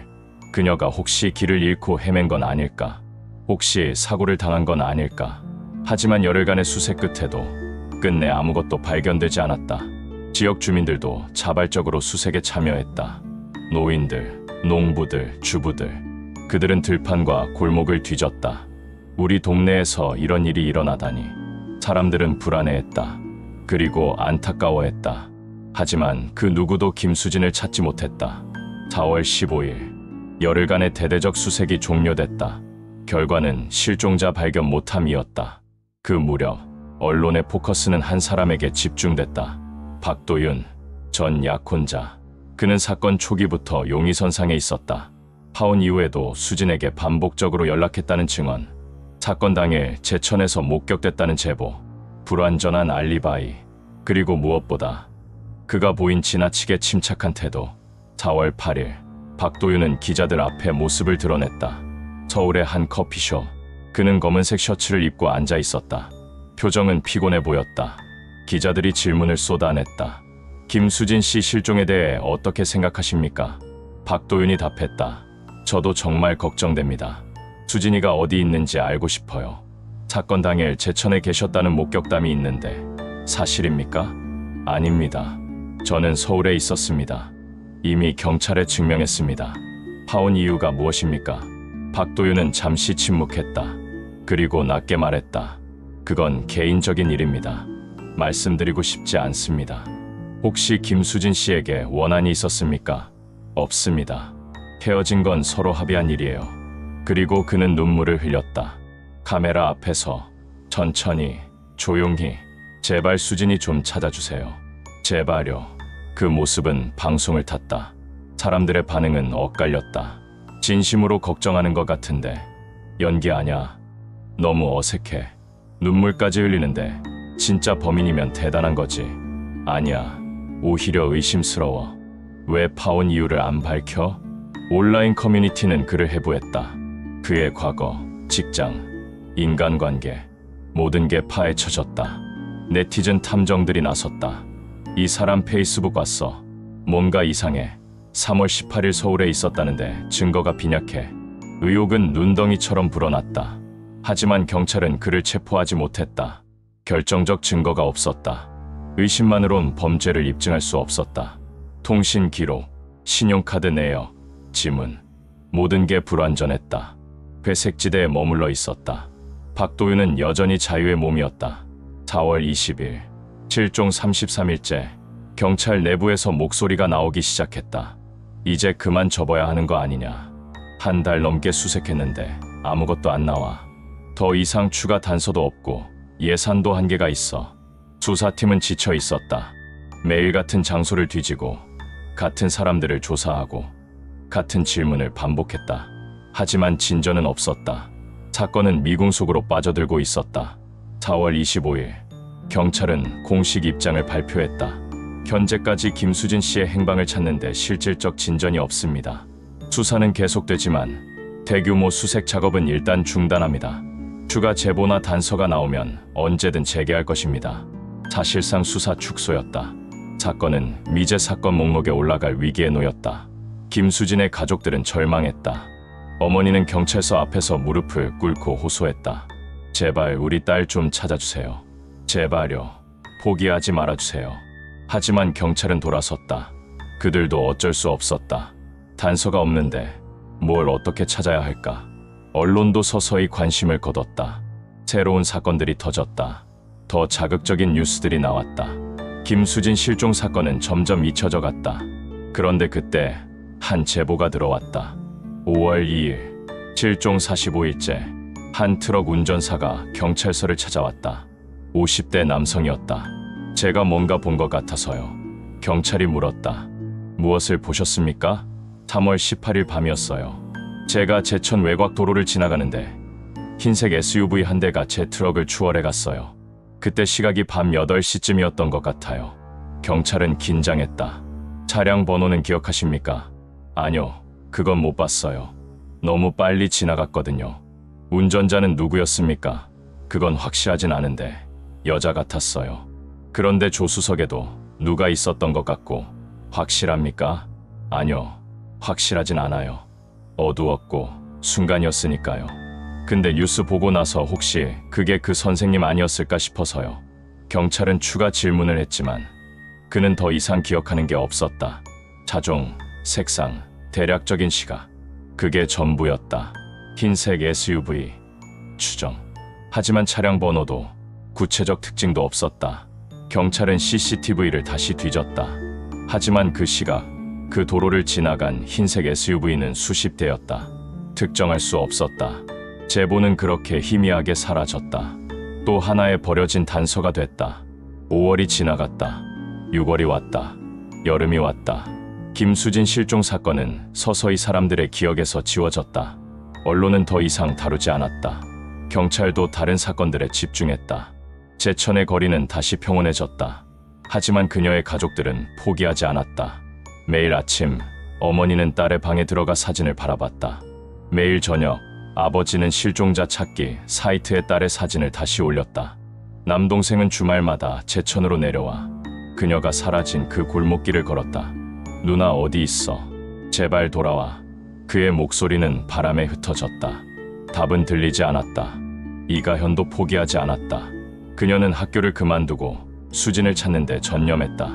그녀가 혹시 길을 잃고 헤맨 건 아닐까? 혹시 사고를 당한 건 아닐까? 하지만 열흘간의 수색 끝에도 끝내 아무것도 발견되지 않았다. 지역 주민들도 자발적으로 수색에 참여했다. 노인들, 농부들, 주부들. 그들은 들판과 골목을 뒤졌다. 우리 동네에서 이런 일이 일어나다니. 사람들은 불안해했다. 그리고 안타까워했다. 하지만 그 누구도 김수진을 찾지 못했다. 4월 15일, 열흘간의 대대적 수색이 종료됐다. 결과는 실종자 발견 못함이었다. 그 무렵 언론의 포커스는 한 사람에게 집중됐다. 박도윤, 전 약혼자. 그는 사건 초기부터 용의선상에 있었다. 파혼 이후에도 수진에게 반복적으로 연락했다는 증언, 사건 당일 제천에서 목격됐다는 제보, 불완전한 알리바이, 그리고 무엇보다 그가 보인 지나치게 침착한 태도. 4월 8일, 박도윤은 기자들 앞에 모습을 드러냈다. 서울의 한 커피숍. 그는 검은색 셔츠를 입고 앉아 있었다. 표정은 피곤해 보였다. 기자들이 질문을 쏟아냈다. 김수진 씨 실종에 대해 어떻게 생각하십니까? 박도윤이 답했다. 저도 정말 걱정됩니다. 수진이가 어디 있는지 알고 싶어요. 사건 당일 제천에 계셨다는 목격담이 있는데 사실입니까? 아닙니다. 저는 서울에 있었습니다. 이미 경찰에 증명했습니다. 파혼 이유가 무엇입니까? 박도윤은 잠시 침묵했다. 그리고 낮게 말했다. 그건 개인적인 일입니다. 말씀드리고 싶지 않습니다. 혹시 김수진 씨에게 원한이 있었습니까? 없습니다. 헤어진 건 서로 합의한 일이에요. 그리고 그는 눈물을 흘렸다. 카메라 앞에서 천천히, 조용히, 제발 수진이 좀 찾아주세요. 제발요. 그 모습은 방송을 탔다. 사람들의 반응은 엇갈렸다. 진심으로 걱정하는 것 같은데 연기 아냐. 너무 어색해. 눈물까지 흘리는데 진짜 범인이면 대단한 거지. 아니야. 오히려 의심스러워. 왜 파혼 이유를 안 밝혀? 온라인 커뮤니티는 그를 해부했다. 그의 과거, 직장, 인간관계, 모든 게 파헤쳐졌다. 네티즌 탐정들이 나섰다. 이 사람 페이스북 왔어. 뭔가 이상해. 3월 18일 서울에 있었다는데 증거가 빈약해. 의혹은 눈덩이처럼 불어났다. 하지만 경찰은 그를 체포하지 못했다. 결정적 증거가 없었다. 의심만으론 범죄를 입증할 수 없었다. 통신 기록, 신용카드 내역, 지문, 모든 게 불완전했다. 회색지대에 머물러 있었다. 박도윤은 여전히 자유의 몸이었다. 4월 20일, 실종 33일째, 경찰 내부에서 목소리가 나오기 시작했다. 이제 그만 접어야 하는 거 아니냐. 한 달 넘게 수색했는데 아무것도 안 나와. 더 이상 추가 단서도 없고 예산도 한계가 있어. 수사팀은 지쳐 있었다. 매일 같은 장소를 뒤지고 같은 사람들을 조사하고 같은 질문을 반복했다. 하지만 진전은 없었다. 사건은 미궁 속으로 빠져들고 있었다. 4월 25일, 경찰은 공식 입장을 발표했다. 현재까지 김수진 씨의 행방을 찾는데 실질적 진전이 없습니다. 수사는 계속되지만 대규모 수색 작업은 일단 중단합니다. 추가 제보나 단서가 나오면 언제든 재개할 것입니다. 사실상 수사 축소였다. 사건은 미제 사건 목록에 올라갈 위기에 놓였다. 김수진의 가족들은 절망했다. 어머니는 경찰서 앞에서 무릎을 꿇고 호소했다. 제발 우리 딸 좀 찾아주세요. 제발요. 포기하지 말아주세요. 하지만 경찰은 돌아섰다. 그들도 어쩔 수 없었다. 단서가 없는데 뭘 어떻게 찾아야 할까? 언론도 서서히 관심을 거뒀다. 새로운 사건들이 터졌다. 더 자극적인 뉴스들이 나왔다. 김수진 실종 사건은 점점 잊혀져 갔다. 그런데 그때 한 제보가 들어왔다. 5월 2일, 실종 45일째, 한 트럭 운전사가 경찰서를 찾아왔다. 50대 남성이었다. 제가 뭔가 본 것 같아서요. 경찰이 물었다. 무엇을 보셨습니까? 3월 18일 밤이었어요. 제가 제천 외곽 도로를 지나가는데 흰색 SUV 한 대가 제 트럭을 추월해 갔어요. 그때 시각이 밤 8시쯤이었던 것 같아요. 경찰은 긴장했다. 차량 번호는 기억하십니까? 아니요, 그건 못 봤어요. 너무 빨리 지나갔거든요. 운전자는 누구였습니까? 그건 확실하진 않은데 여자 같았어요. 그런데 조수석에도 누가 있었던 것 같고 확실합니까? 아니요, 확실하진 않아요. 어두웠고 순간이었으니까요. 근데 뉴스 보고 나서 혹시 그게 그 선생님 아니었을까 싶어서요. 경찰은 추가 질문을 했지만 그는 더 이상 기억하는 게 없었다. 차종, 색상, 대략적인 시각, 그게 전부였다. 흰색 SUV, 추정. 하지만 차량 번호도 구체적 특징도 없었다. 경찰은 CCTV를 다시 뒤졌다. 하지만 그 시각, 그 도로를 지나간 흰색 SUV는 수십 대였다. 특정할 수 없었다. 제보는 그렇게 희미하게 사라졌다. 또 하나의 버려진 단서가 됐다. 5월이 지나갔다. 6월이 왔다. 여름이 왔다. 김수진 실종 사건은 서서히 사람들의 기억에서 지워졌다. 언론은 더 이상 다루지 않았다. 경찰도 다른 사건들에 집중했다. 제천의 거리는 다시 평온해졌다. 하지만 그녀의 가족들은 포기하지 않았다. 매일 아침 어머니는 딸의 방에 들어가 사진을 바라봤다. 매일 저녁 아버지는 실종자 찾기 사이트에 딸의 사진을 다시 올렸다. 남동생은 주말마다 제천으로 내려와 그녀가 사라진 그 골목길을 걸었다. 누나 어디 있어? 제발 돌아와. 그의 목소리는 바람에 흩어졌다. 답은 들리지 않았다. 이가현도 포기하지 않았다. 그녀는 학교를 그만두고 수진을 찾는데 전념했다.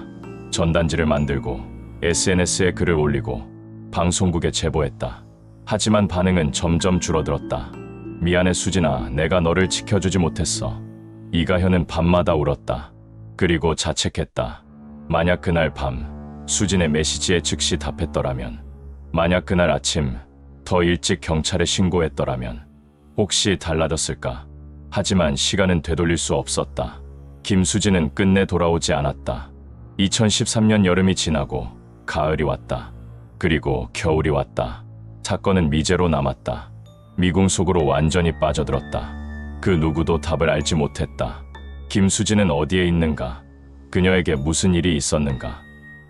전단지를 만들고 SNS에 글을 올리고 방송국에 제보했다. 하지만 반응은 점점 줄어들었다. 미안해 수진아, 내가 너를 지켜주지 못했어. 이가현은 밤마다 울었다. 그리고 자책했다. 만약 그날 밤 수진의 메시지에 즉시 답했더라면, 만약 그날 아침 더 일찍 경찰에 신고했더라면 혹시 달라졌을까? 하지만 시간은 되돌릴 수 없었다. 김수진은 끝내 돌아오지 않았다. 2013년 여름이 지나고 가을이 왔다. 그리고 겨울이 왔다. 사건은 미제로 남았다. 미궁 속으로 완전히 빠져들었다. 그 누구도 답을 알지 못했다. 김수진은 어디에 있는가? 그녀에게 무슨 일이 있었는가?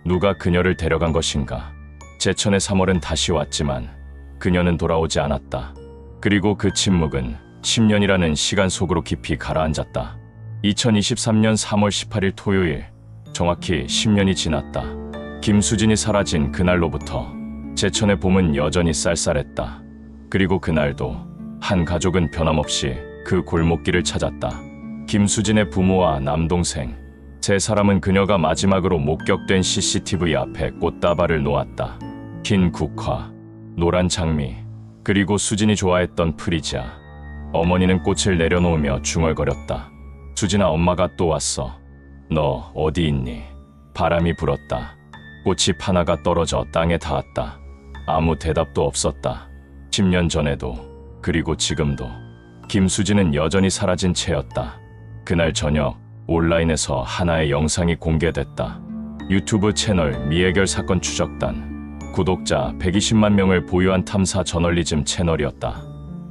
누가 그녀를 데려간 것인가? 제천의 3월은 다시 왔지만 그녀는 돌아오지 않았다. 그리고 그 침묵은 10년이라는 시간 속으로 깊이 가라앉았다. 2023년 3월 18일 토요일, 정확히 10년이 지났다. 김수진이 사라진 그날로부터 제천의 봄은 여전히 쌀쌀했다. 그리고 그날도 한 가족은 변함없이 그 골목길을 찾았다. 김수진의 부모와 남동생, 세 사람은 그녀가 마지막으로 목격된 CCTV 앞에 꽃다발을 놓았다. 흰 국화, 노란 장미, 그리고 수진이 좋아했던 프리지아. 어머니는 꽃을 내려놓으며 중얼거렸다. 수진아, 엄마가 또 왔어. 너 어디 있니? 바람이 불었다. 꽃이 하나가 떨어져 땅에 닿았다. 아무 대답도 없었다. 10년 전에도, 그리고 지금도 김수진은 여전히 사라진 채였다. 그날 저녁 온라인에서 하나의 영상이 공개됐다. 유튜브 채널 미해결 사건 추적단, 구독자 120만 명을 보유한 탐사 저널리즘 채널이었다.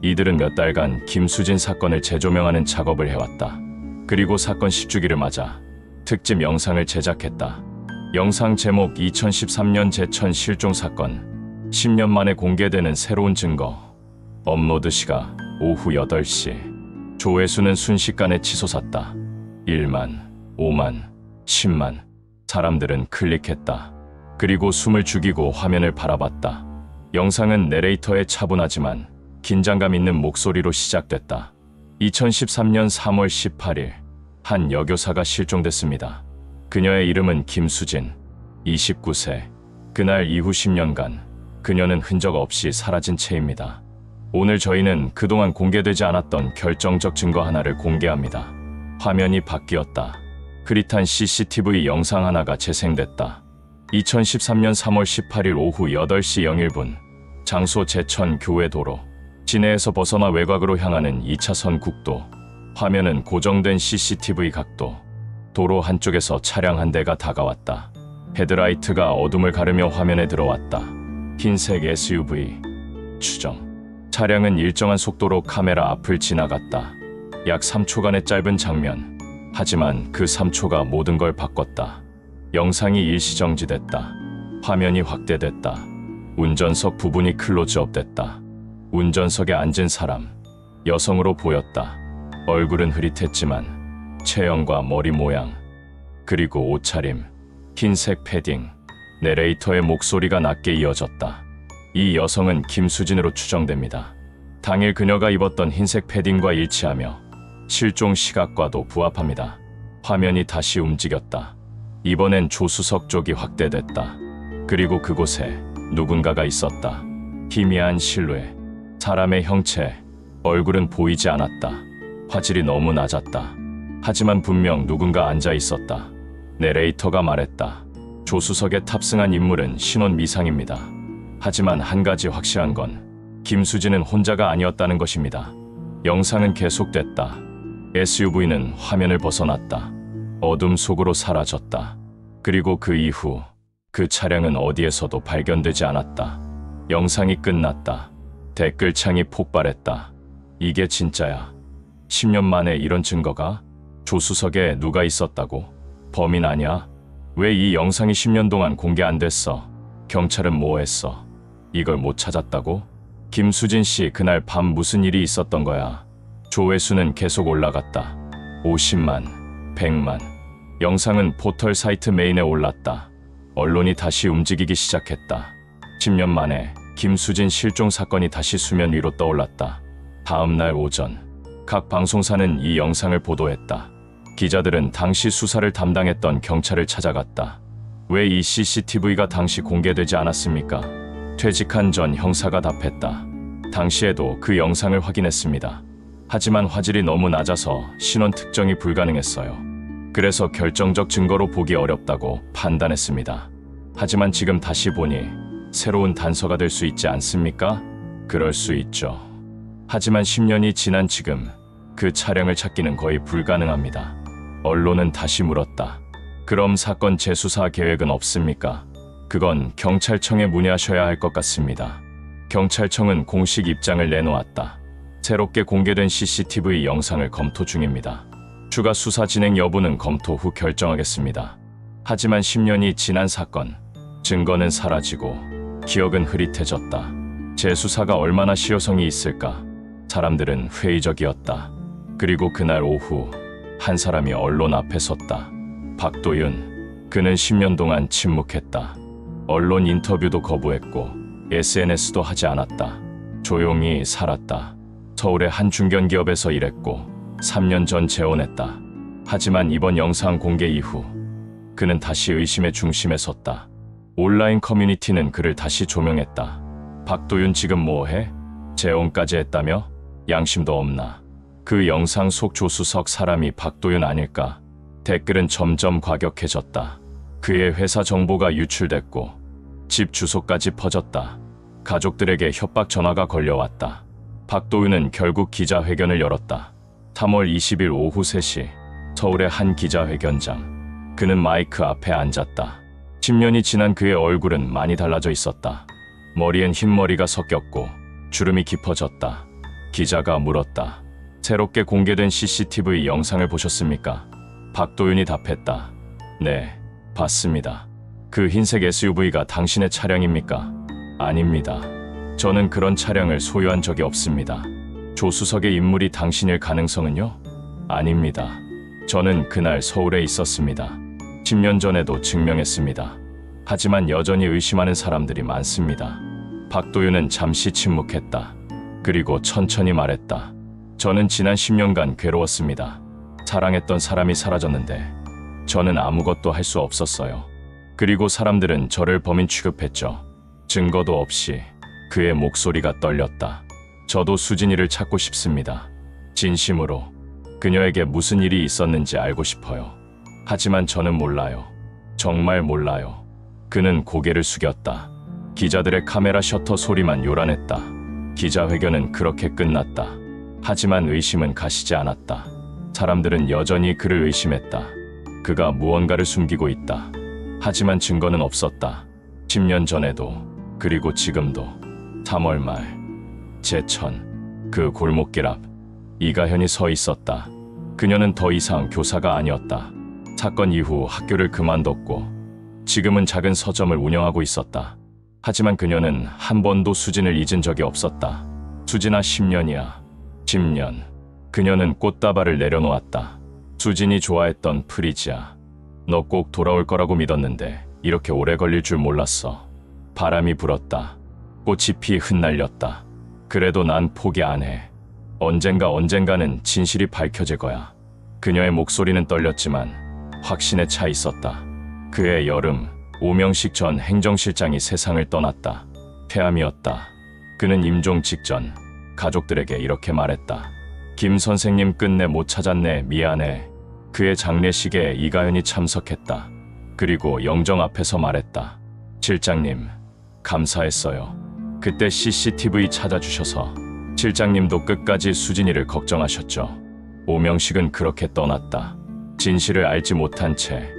이들은 몇 달간 김수진 사건을 재조명하는 작업을 해왔다. 그리고 사건 10주기를 맞아 특집 영상을 제작했다. 영상 제목 2013년 제천 실종 사건, 10년 만에 공개되는 새로운 증거. 업로드 시각 오후 8시. 조회수는 순식간에 치솟았다. 1만, 5만, 10만. 사람들은 클릭했다. 그리고 숨을 죽이고 화면을 바라봤다. 영상은 내레이터의 차분하지만 긴장감 있는 목소리로 시작됐다. 2013년 3월 18일, 한 여교사가 실종됐습니다. 그녀의 이름은 김수진, 29세. 그날 이후 10년간 그녀는 흔적 없이 사라진 채입니다. 오늘 저희는 그동안 공개되지 않았던 결정적 증거 하나를 공개합니다. 화면이 바뀌었다. 흐릿한 CCTV 영상 하나가 재생됐다. 2013년 3월 18일 오후 8시 01분, 장소 제천 교외도로. 시내에서 벗어나 외곽으로 향하는 2차선 국도. 화면은 고정된 CCTV 각도. 도로 한쪽에서 차량 한 대가 다가왔다. 헤드라이트가 어둠을 가르며 화면에 들어왔다. 흰색 SUV. 추정. 차량은 일정한 속도로 카메라 앞을 지나갔다. 약 3초간의 짧은 장면. 하지만 그 3초가 모든 걸 바꿨다. 영상이 일시정지됐다. 화면이 확대됐다. 운전석 부분이 클로즈업 됐다. 운전석에 앉은 사람, 여성으로 보였다. 얼굴은 흐릿했지만 체형과 머리 모양, 그리고 옷차림, 흰색 패딩, 내레이터의 목소리가 낮게 이어졌다. 이 여성은 김수진으로 추정됩니다. 당일 그녀가 입었던 흰색 패딩과 일치하며 실종 시각과도 부합합니다. 화면이 다시 움직였다. 이번엔 조수석 쪽이 확대됐다. 그리고 그곳에 누군가가 있었다. 희미한 실루엣, 사람의 형체, 얼굴은 보이지 않았다. 화질이 너무 낮았다. 하지만 분명 누군가 앉아 있었다. 내레이터가 말했다. 조수석에 탑승한 인물은 신원 미상입니다. 하지만 한 가지 확실한 건 김수진은 혼자가 아니었다는 것입니다. 영상은 계속됐다. SUV는 화면을 벗어났다. 어둠 속으로 사라졌다. 그리고 그 이후 그 차량은 어디에서도 발견되지 않았다. 영상이 끝났다. 댓글창이 폭발했다. 이게 진짜야. 10년 만에 이런 증거가? 조수석에 누가 있었다고? 범인 아니야? 왜 이 영상이 10년 동안 공개 안 됐어? 경찰은 뭐 했어? 이걸 못 찾았다고? 김수진 씨, 그날 밤 무슨 일이 있었던 거야? 조회수는 계속 올라갔다. 50만, 100만. 영상은 포털 사이트 메인에 올랐다. 언론이 다시 움직이기 시작했다. 10년 만에 김수진 실종 사건이 다시 수면 위로 떠올랐다. 다음 날 오전, 각 방송사는 이 영상을 보도했다. 기자들은 당시 수사를 담당했던 경찰을 찾아갔다. 왜 이 CCTV가 당시 공개되지 않았습니까? 퇴직한 전 형사가 답했다. 당시에도 그 영상을 확인했습니다. 하지만 화질이 너무 낮아서 신원 특정이 불가능했어요. 그래서 결정적 증거로 보기 어렵다고 판단했습니다. 하지만 지금 다시 보니 새로운 단서가 될 수 있지 않습니까? 그럴 수 있죠. 하지만 10년이 지난 지금 그 차량을 찾기는 거의 불가능합니다. 언론은 다시 물었다. 그럼 사건 재수사 계획은 없습니까? 그건 경찰청에 문의하셔야 할 것 같습니다. 경찰청은 공식 입장을 내놓았다. 새롭게 공개된 CCTV 영상을 검토 중입니다. 추가 수사 진행 여부는 검토 후 결정하겠습니다. 하지만 10년이 지난 사건, 증거는 사라지고 기억은 흐릿해졌다. 재수사가 얼마나 실효성이 있을까? 사람들은 회의적이었다. 그리고 그날 오후 한 사람이 언론 앞에 섰다. 박도윤. 그는 10년 동안 침묵했다. 언론 인터뷰도 거부했고 SNS도 하지 않았다. 조용히 살았다. 서울의 한 중견기업에서 일했고 3년 전 재혼했다. 하지만 이번 영상 공개 이후 그는 다시 의심의 중심에 섰다. 온라인 커뮤니티는 그를 다시 조명했다. 박도윤 지금 뭐해? 재혼까지 했다며? 양심도 없나? 그 영상 속 조수석 사람이 박도윤 아닐까? 댓글은 점점 과격해졌다. 그의 회사 정보가 유출됐고 집 주소까지 퍼졌다. 가족들에게 협박 전화가 걸려왔다. 박도윤은 결국 기자회견을 열었다. 3월 20일 오후 3시 서울의 한 기자회견장. 그는 마이크 앞에 앉았다. 10년이 지난 그의 얼굴은 많이 달라져 있었다. 머리엔 흰머리가 섞였고 주름이 깊어졌다. 기자가 물었다. 새롭게 공개된 CCTV 영상을 보셨습니까? 박도윤이 답했다. 네, 봤습니다. 그 흰색 SUV가 당신의 차량입니까? 아닙니다. 저는 그런 차량을 소유한 적이 없습니다. 조수석의 인물이 당신일 가능성은요? 아닙니다. 저는 그날 서울에 있었습니다. 10년 전에도 증명했습니다. 하지만 여전히 의심하는 사람들이 많습니다. 박도윤은 잠시 침묵했다. 그리고 천천히 말했다. 저는 지난 10년간 괴로웠습니다. 사랑했던 사람이 사라졌는데 저는 아무것도 할 수 없었어요. 그리고 사람들은 저를 범인 취급했죠. 증거도 없이. 그의 목소리가 떨렸다. 저도 수진이를 찾고 싶습니다. 진심으로. 그녀에게 무슨 일이 있었는지 알고 싶어요. 하지만 저는 몰라요. 정말 몰라요. 그는 고개를 숙였다. 기자들의 카메라 셔터 소리만 요란했다. 기자회견은 그렇게 끝났다. 하지만 의심은 가시지 않았다. 사람들은 여전히 그를 의심했다. 그가 무언가를 숨기고 있다. 하지만 증거는 없었다. 10년 전에도, 그리고 지금도. 3월 말, 제천, 그 골목길 앞, 이가현이 서 있었다. 그녀는 더 이상 교사가 아니었다. 사건 이후 학교를 그만뒀고 지금은 작은 서점을 운영하고 있었다. 하지만 그녀는 한 번도 수진을 잊은 적이 없었다. 수진아, 10년이야. 10년. 그녀는 꽃다발을 내려놓았다. 수진이 좋아했던 프리지아. 너 꼭 돌아올 거라고 믿었는데 이렇게 오래 걸릴 줄 몰랐어. 바람이 불었다. 꽃이 피 흩날렸다. 그래도 난 포기 안 해. 언젠가는 진실이 밝혀질 거야. 그녀의 목소리는 떨렸지만 확신에 차 있었다. 그해 여름, 오명식 전 행정실장이 세상을 떠났다. 폐암이었다. 그는 임종 직전 가족들에게 이렇게 말했다. 김 선생님 끝내 못 찾았네. 미안해. 그의 장례식에 이가연이 참석했다. 그리고 영정 앞에서 말했다. 실장님, 감사했어요. 그때 CCTV 찾아주셔서. 실장님도 끝까지 수진이를 걱정하셨죠. 오명식은 그렇게 떠났다. 진실을 알지 못한 채.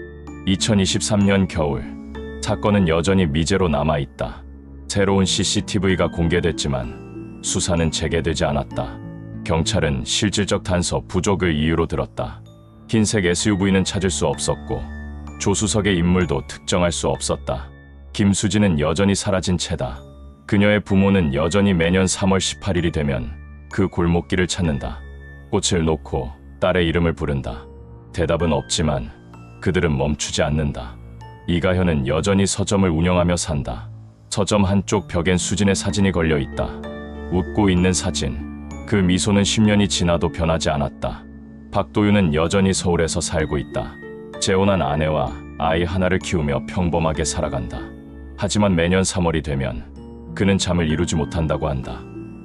2023년 겨울, 사건은 여전히 미제로 남아있다. 새로운 CCTV가 공개됐지만 수사는 재개되지 않았다. 경찰은 실질적 단서 부족을 이유로 들었다. 흰색 SUV는 찾을 수 없었고 조수석의 인물도 특정할 수 없었다. 김수진은 여전히 사라진 채다. 그녀의 부모는 여전히 매년 3월 18일이 되면 그 골목길을 찾는다. 꽃을 놓고 딸의 이름을 부른다. 대답은 없지만 그들은 멈추지 않는다. 이가현은 여전히 서점을 운영하며 산다. 서점 한쪽 벽엔 수진의 사진이 걸려 있다. 웃고 있는 사진. 그 미소는 10년이 지나도 변하지 않았다. 박도윤은 여전히 서울에서 살고 있다. 재혼한 아내와 아이 하나를 키우며 평범하게 살아간다. 하지만 매년 3월이 되면 그는 잠을 이루지 못한다고 한다.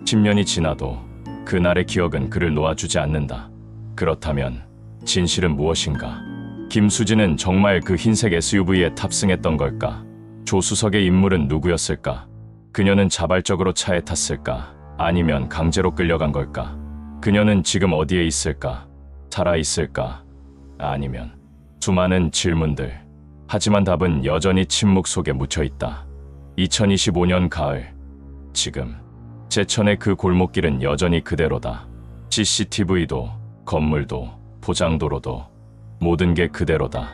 10년이 지나도 그날의 기억은 그를 놓아주지 않는다. 그렇다면 진실은 무엇인가? 김수진은 정말 그 흰색 SUV에 탑승했던 걸까? 조수석의 인물은 누구였을까? 그녀는 자발적으로 차에 탔을까? 아니면 강제로 끌려간 걸까? 그녀는 지금 어디에 있을까? 살아있을까? 아니면 수많은 질문들. 하지만 답은 여전히 침묵 속에 묻혀있다. 2025년 가을. 지금 제천의 그 골목길은 여전히 그대로다. CCTV도, 건물도, 포장도로도 모든 게 그대로다.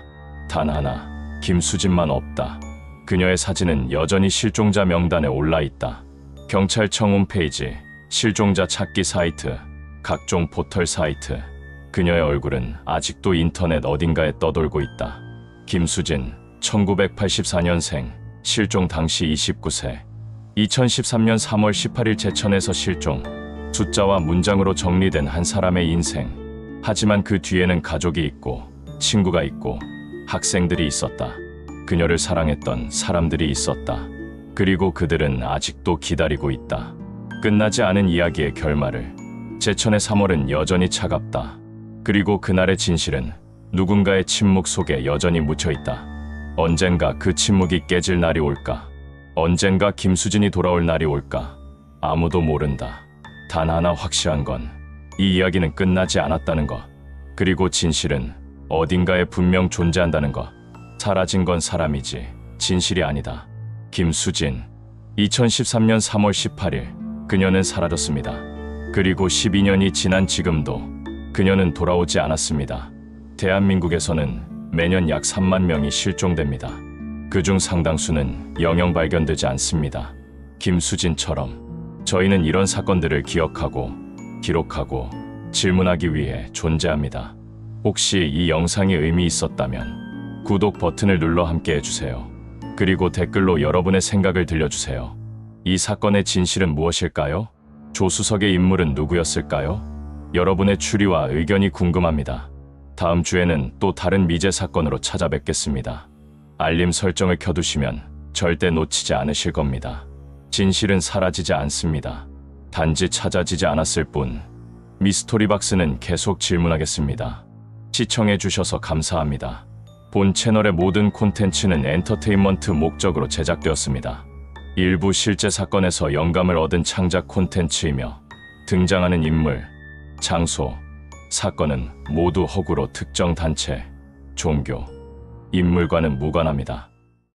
단 하나, 김수진만 없다. 그녀의 사진은 여전히 실종자 명단에 올라있다. 경찰청 홈페이지, 실종자 찾기 사이트, 각종 포털 사이트. 그녀의 얼굴은 아직도 인터넷 어딘가에 떠돌고 있다. 김수진, 1984년생, 실종 당시 29세. 2013년 3월 18일 제천에서 실종. 숫자와 문장으로 정리된 한 사람의 인생. 하지만 그 뒤에는 가족이 있고, 친구가 있고, 학생들이 있었다. 그녀를 사랑했던 사람들이 있었다. 그리고 그들은 아직도 기다리고 있다. 끝나지 않은 이야기의 결말을. 제천의 3월은 여전히 차갑다. 그리고 그날의 진실은 누군가의 침묵 속에 여전히 묻혀있다. 언젠가 그 침묵이 깨질 날이 올까? 언젠가 김수진이 돌아올 날이 올까? 아무도 모른다. 단 하나 확실한 건 이 이야기는 끝나지 않았다는 것. 그리고 진실은 어딘가에 분명 존재한다는 것. 사라진 건 사람이지 진실이 아니다. 김수진. 2013년 3월 18일 그녀는 사라졌습니다. 그리고 12년이 지난 지금도 그녀는 돌아오지 않았습니다. 대한민국에서는 매년 약 3만 명이 실종됩니다. 그중 상당수는 영영 발견되지 않습니다. 김수진처럼 저희는 이런 사건들을 기억하고 기록하고 질문하기 위해 존재합니다. 혹시 이 영상이 의미 있었다면 구독 버튼을 눌러 함께 해주세요. 그리고 댓글로 여러분의 생각을 들려주세요. 이 사건의 진실은 무엇일까요? 조수석의 인물은 누구였을까요? 여러분의 추리와 의견이 궁금합니다. 다음 주에는 또 다른 미제 사건으로 찾아뵙겠습니다. 알림 설정을 켜두시면 절대 놓치지 않으실 겁니다. 진실은 사라지지 않습니다. 단지 찾아지지 않았을 뿐. 미스토리박스는 계속 질문하겠습니다. 시청해주셔서 감사합니다. 본 채널의 모든 콘텐츠는 엔터테인먼트 목적으로 제작되었습니다. 일부 실제 사건에서 영감을 얻은 창작 콘텐츠이며 등장하는 인물, 장소, 사건은 모두 허구로 특정 단체, 종교, 인물과는 무관합니다.